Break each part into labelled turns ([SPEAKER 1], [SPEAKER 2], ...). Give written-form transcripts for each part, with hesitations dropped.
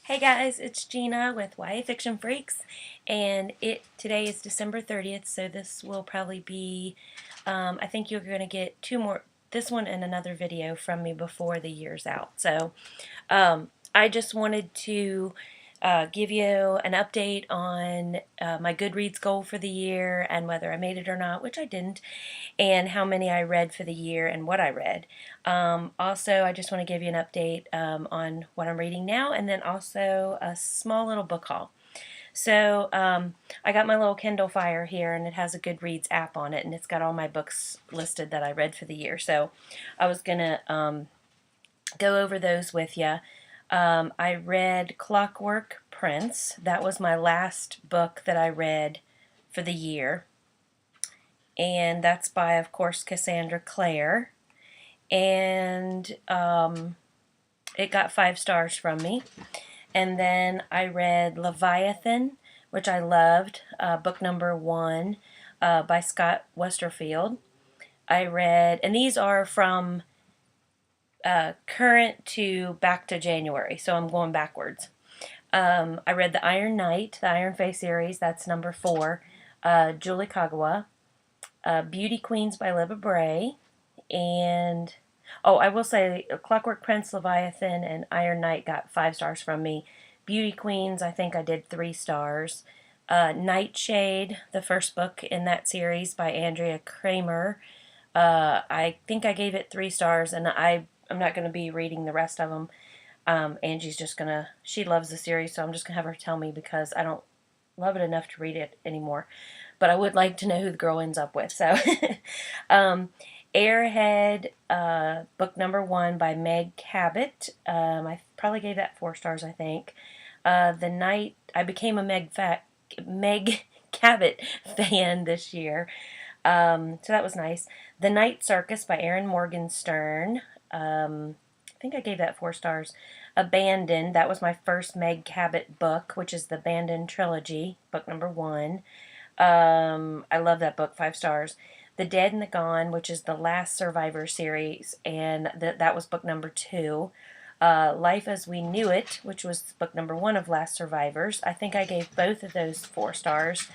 [SPEAKER 1] Hey guys, it's Gina with yafictionfreaks, and today is December 30th, so this will probably be, I think you're going to get two more, this one and another video from me before the year's out. So I just wanted to give you an update on my Goodreads goal for the year and whether I made it or not, which I didn't, and how many I read for the year and what I read. Also, I just want to give you an update on what I'm reading now, and then also a small little book haul. So I got my little Kindle Fire here, and it has a Goodreads app on it, and it's got all my books listed that I read for the year. So I was going to go over those with you. I read Clockwork Prince. That was my last book that I read for the year. And that's by, of course, Cassandra Clare. And it got 5 stars from me. And then I read Leviathan, which I loved, book number 1 by Scott Westerfield. I read, and these are from current to back to January, so I'm going backwards. I read The Iron Knight, the Iron Fae series, that's number 4, Julie Kagawa. Beauty Queens by Libba Bray, and I will say Clockwork Prince, Leviathan, and Iron Knight got 5 stars from me. Beauty Queens, I think I did 3 stars. Nightshade, the first book in that series by Andrea Kramer, I think I gave it 3 stars, and I'm not going to be reading the rest of them. Angie's just going to, she loves the series, so I'm just going to have her tell me because I don't love it enough to read it anymore. But I would like to know who the girl ends up with. So, Airhead, book number 1 by Meg Cabot. I probably gave that 4 stars, I think. The night I became a Meg Cabot fan this year. So that was nice. The Night Circus by Erin Morgenstern. I think I gave that 4 stars. Abandoned, that was my first Meg Cabot book, which is the Abandoned trilogy, book number 1. I love that book, 5 stars. The Dead and the Gone, which is the Last Survivor series, and that was book number 2. Life as We Knew It, which was book number 1 of Last Survivors. I think I gave both of those 4 stars.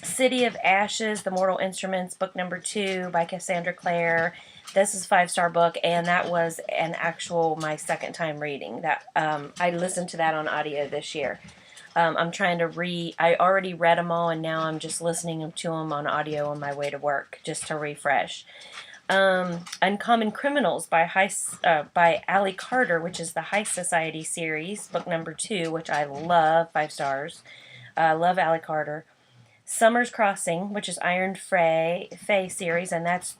[SPEAKER 1] City of Ashes, The Mortal Instruments, book number 2 by Cassandra Clare. This is a 5-star book, and that was my second time reading. That I listened to that on audio this year. I'm trying to I already read them all, and now I'm just listening to them on audio on my way to work, just to refresh. Uncommon Criminals by Allie Carter, which is the High Society series, book number 2, which I love, 5 stars. I love Allie Carter. Summer's Crossing, which is Iron Fae series, and that's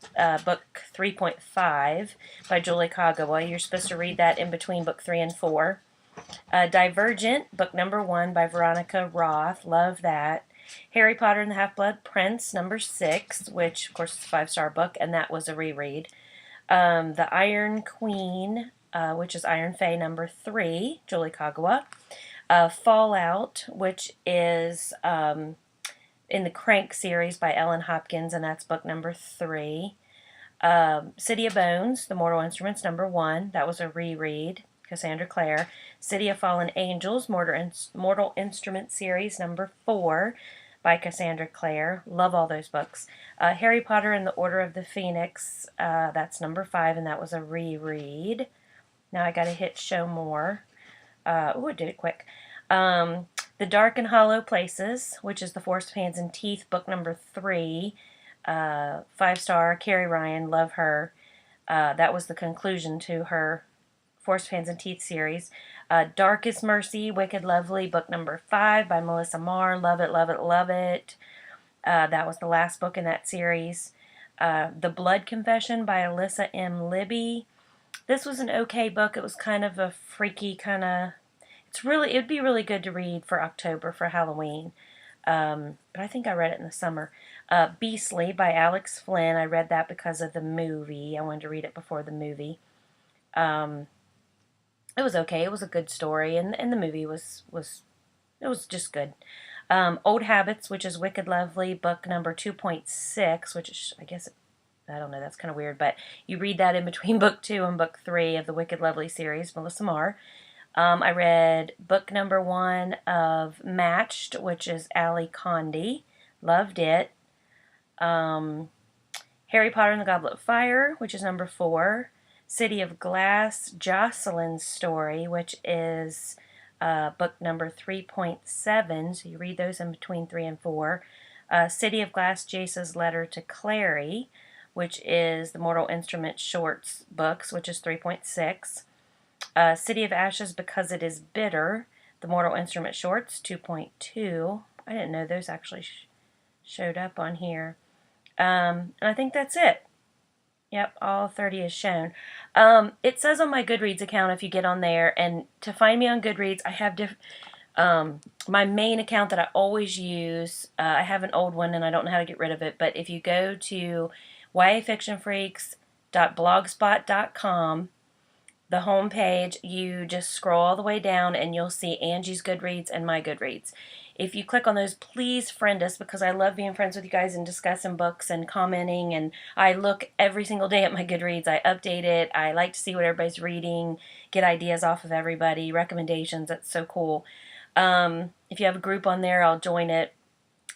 [SPEAKER 1] book 3.5 by Julie Kagawa. You're supposed to read that in between book 3 and 4. Divergent, book number 1 by Veronica Roth. Love that. Harry Potter and the Half-Blood Prince, number 6, which, of course, is a 5-star book, and that was a reread. The Iron Queen, which is Iron Fae, number 3, Julie Kagawa. Fallout, which is in the Crank series by Ellen Hopkins, and that's book number 3. City of Bones, The Mortal Instruments, number 1. That was a reread. Cassandra Clare. City of Fallen Angels, Mortal Instrument series, number 4 by Cassandra Clare. Love all those books. Harry Potter and the Order of the Phoenix, that's number 5, and that was a reread. Now I gotta hit show more. I did it quick. The Dark and Hollow Places, which is the Forced Hands and Teeth, book number 3. 5-star, Carrie Ryan, love her. That was the conclusion to her Forced Hands and Teeth series. Darkest Mercy, Wicked Lovely, book number 5 by Melissa Marr. Love it, love it, love it. That was the last book in that series. The Blood Confession by Alyssa M. Libby. This was an okay book. It was kind of a freaky kind of... it'd be really good to read for October, for Halloween. But I think I read it in the summer. Beastly by Alex Flynn. I read that because of the movie. I wanted to read it before the movie. It was okay. It was a good story, and the movie was just good. Old Habits, which is Wicked Lovely, book number 2.6, which is, I guess, I don't know, that's kind of weird, but you read that in between book 2 and book 3 of the Wicked Lovely series, Melissa Marr. I read book number 1 of Matched, which is Ali Condi. Loved it. Um, Harry Potter and the Goblet of Fire, which is number 4. City of Glass, Jocelyn's Story, which is book number 3.7. So you read those in between 3 and 4. City of Glass, Jace's Letter to Clary, which is the Mortal Instruments Shorts books, which is 3.6. City of Ashes, Because It Is Bitter, the Mortal Instruments Shorts, 2.2. I didn't know those actually showed up on here. And I think that's it. Yep, all 30 is shown. It says on my Goodreads account, if you get on there, and to find me on Goodreads, I have my main account that I always use. I have an old one and I don't know how to get rid of it, but if you go to yafictionfreaks.blogspot.com, the home page, you just scroll all the way down and you'll see Angie's Goodreads and my Goodreads. If you click on those, please friend us, because I love being friends with you guys and discussing books and commenting. And I look every single day at my Goodreads. I update it. I like to see what everybody's reading, get ideas off of everybody, recommendations. That's so cool. If you have a group on there, I'll join it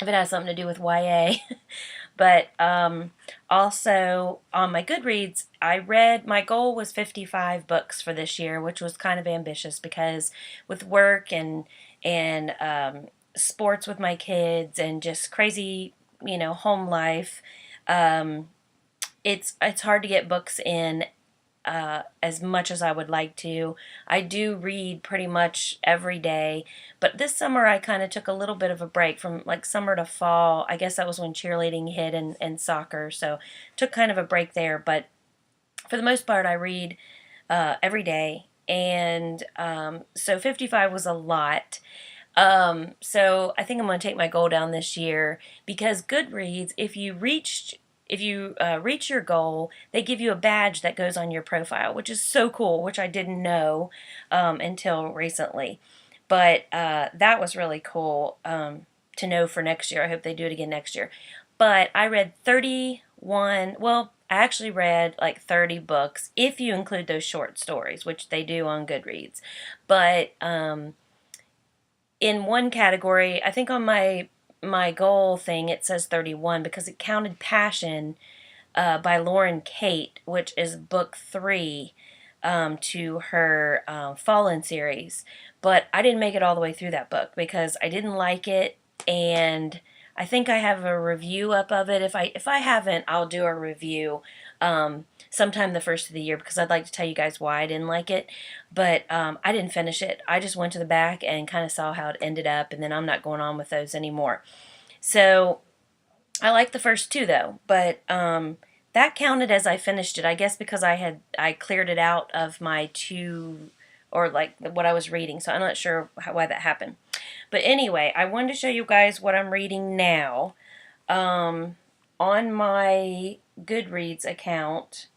[SPEAKER 1] if it has something to do with YA. But also on my Goodreads, my goal was 55 books for this year, which was kind of ambitious because with work and sports with my kids and just crazy, home life, it's hard to get books in as much as I would like to. I do read pretty much every day, but this summer I kind of took a little bit of a break from like summer to fall. I guess that was when cheerleading hit and soccer, so took kind of a break there. But for the most part, I read every day, and so 55 was a lot. So I think I'm going to take my goal down this year, because Goodreads, if you reach your goal, they give you a badge that goes on your profile, which is so cool, which I didn't know until recently. But that was really cool to know for next year. I hope they do it again next year. But I read 31, well, I actually read like 30 books, if you include those short stories, which they do on Goodreads. But in one category, I think on my goal thing, it says 31 because it counted Passion by Lauren Kate, which is book 3 to her Fallen series. But I didn't make it all the way through that book because I didn't like it, and I think I have a review up of it. If I haven't, I'll do a review sometime the first of the year, because I'd like to tell you guys why I didn't like it. But I didn't finish it. I just went to the back and kind of saw how it ended up, and then I'm not going on with those anymore. So I like the first 2 though, but that counted as I finished it, I guess, because I cleared it out of my 2, or like what I was reading. So I'm not sure why that happened. But anyway, I wanted to show you guys what I'm reading now. On my Goodreads account,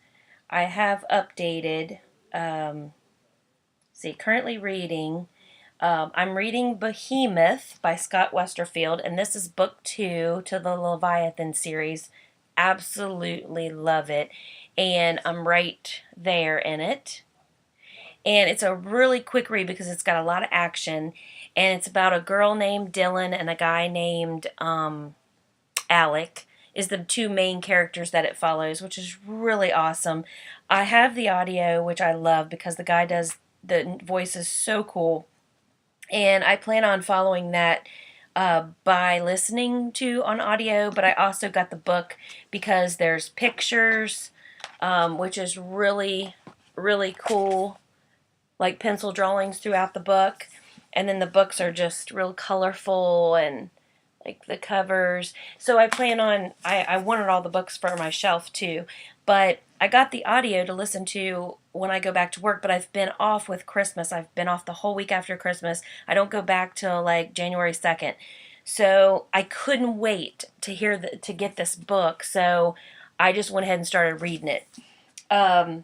[SPEAKER 1] I have updated, currently reading, I'm reading Behemoth by Scott Westerfield, and this is book 2 to the Leviathan series. Absolutely love it, and I'm right there in it. And it's a really quick read because it's got a lot of action, and it's about a girl named Dylan and a guy named Alec is the 2 main characters that it follows, which is really awesome. I have the audio, which I love because the guy does the voice is so cool, and I plan on following that by listening to on audio. But I also got the book because there's pictures, which is really, really cool, like pencil drawings throughout the book. And then the books are just real colorful, and like the covers. So I plan on, I wanted all the books for my shelf too, but I got the audio to listen to when I go back to work. But I've been off with Christmas. I've been off the whole week after Christmas. I don't go back till like January 2nd. So I couldn't wait to to get this book. So I just went ahead and started reading it. And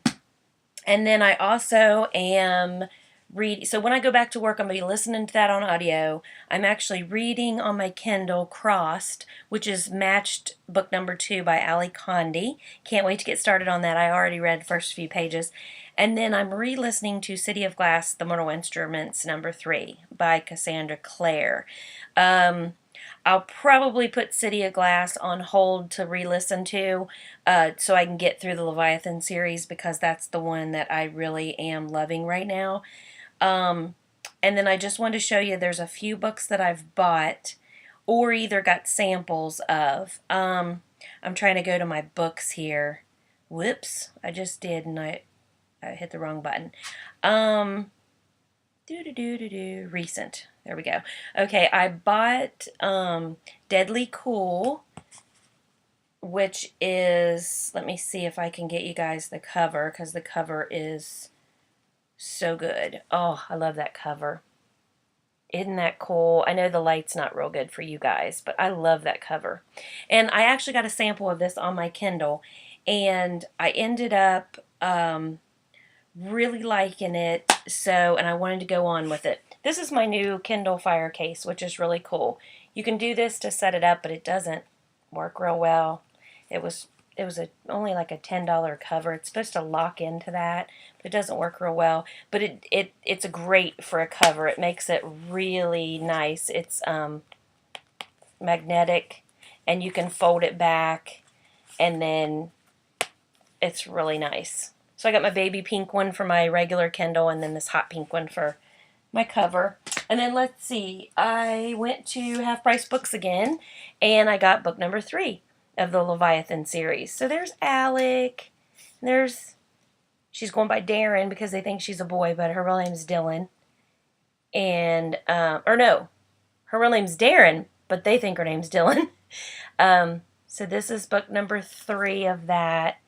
[SPEAKER 1] then I also am reading. So when I go back to work, I'm going to be listening to that on audio. I'm actually reading on my Kindle Crossed, which is Matched book number 2 by Ali Condi. Can't wait to get started on that. I already read the first few pages. And then I'm re-listening to City of Glass, The Mortal Instruments, number 3 by Cassandra Clare. I'll probably put City of Glass on hold to re-listen to so I can get through the Leviathan series because that's the one that I really am loving right now. And then I just wanted to show you there's a few books that I've bought or either got samples of. I'm trying to go to my books here. Whoops, I just did and I hit the wrong button. Recent. There we go. Okay, I bought Deadly Cool, which is, let me see if I can get you guys the cover because the cover is so good. Oh, I love that cover. Isn't that cool? I know the light's not real good for you guys, but I love that cover. And I actually got a sample of this on my Kindle, and I ended up really liking it, and I wanted to go on with it. This is my new Kindle Fire case, which is really cool. You can do this to set it up, but it doesn't work real well. It was only like a $10 cover. It's supposed to lock into that, but it doesn't work real well. But it's a great for a cover. It makes it really nice. It's magnetic, and you can fold it back, and then it's really nice. So I got my baby pink one for my regular Kindle, and then this hot pink one for my cover. And then let's see, I went to Half Price Books again, and I got book number 3 of the Leviathan series. So there's Alec. She's going by Darren because they think she's a boy, but her real name's Dylan. And, or no, her real name's Darren, but they think her name's Dylan. So this is book number 3 of that.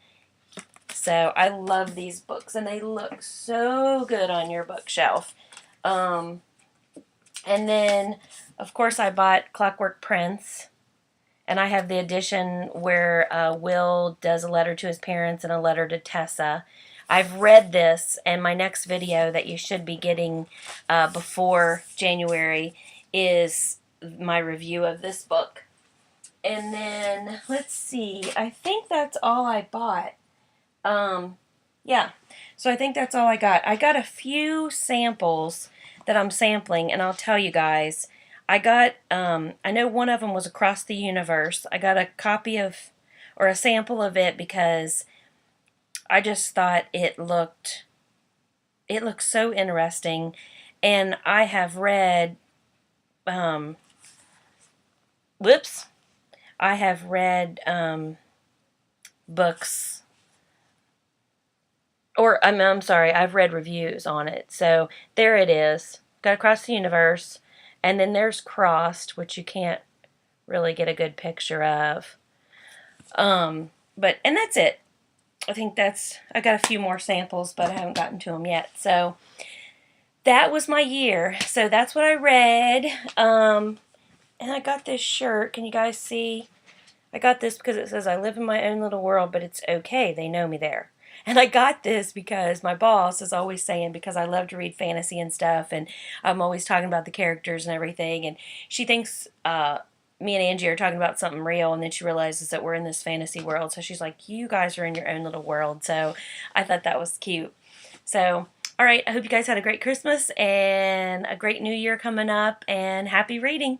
[SPEAKER 1] So I love these books, and they look so good on your bookshelf. And then, of course, I bought Clockwork Prince. And I have the edition where Will does a letter to his parents and a letter to Tessa. I've read this, and my next video that you should be getting before January is my review of this book. And then, let's see, I think that's all I bought. Yeah, so I think that's all I got. I got a few samples that I'm sampling, and I'll tell you guys. I got, I know one of them was Across the Universe. I got a copy of, or a sample of it because I just thought it looked so interesting. And I have read, I have read books, or I'm sorry, I've read reviews on it. So there it is. Got Across the Universe. And then there's Crossed, which you can't really get a good picture of. And that's it. I think I got a few more samples, but I haven't gotten to them yet. So that was my year. So that's what I read. And I got this shirt. Can you guys see? I got this because it says, I live in my own little world, but it's okay. They know me there. And I got this because my boss is always saying, because I love to read fantasy and stuff, and I'm always talking about the characters and everything, and she thinks me and Angie are talking about something real, and then she realizes that we're in this fantasy world, so she's like, you guys are in your own little world. So I thought that was cute. So, all right, I hope you guys had a great Christmas and a great New Year coming up, and happy reading.